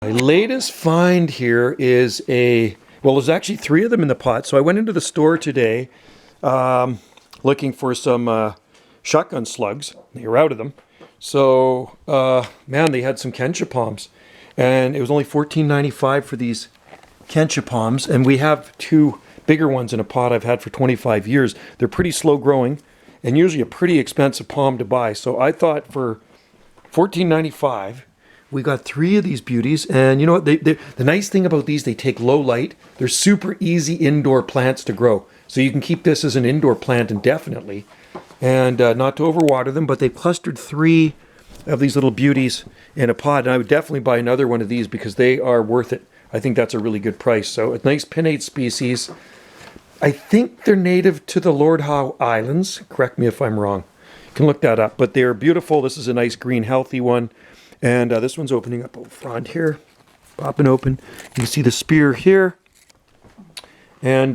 My latest find here is well, there's actually 3 of them in the pot. So I went into the store today looking for some shotgun slugs. They were out of them. So, man, they had some Kentia palms. And it was only $14.95 for these Kentia palms. And we have 2 bigger ones in a pot I've had for 25 years. They're pretty slow growing and usually a pretty expensive palm to buy. So I thought for $14.95, we got 3 of these beauties. And you know what? The nice thing about these, they take low light. They're super easy indoor plants to grow. So you can keep this as an indoor plant indefinitely. And not to overwater them, but they've clustered 3 of these little beauties in a pot. And I would definitely buy another one of these because they are worth it. I think that's a really good price. So a nice pinnate species. I think they're native to the Lord Howe Islands. Correct me if I'm wrong. You can look that up. But they're beautiful. This is a nice green, healthy one. And this one's opening up out front here. Popping open. You can see the spear here. And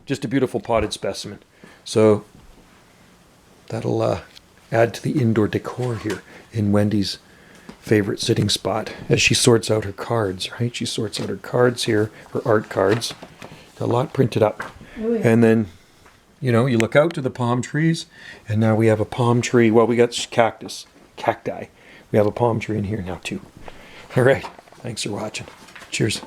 just a beautiful potted specimen. So that'll add to the indoor decor here in Wendy's favorite sitting spot as she sorts out her cards, right? She sorts out her cards here, her art cards. A lot printed up. Oh, yeah. And then, you know, you look out to the palm trees, and now we have a palm tree. Well, we got cacti. We have a palm tree in here now, too. All right. Thanks for watching. Cheers.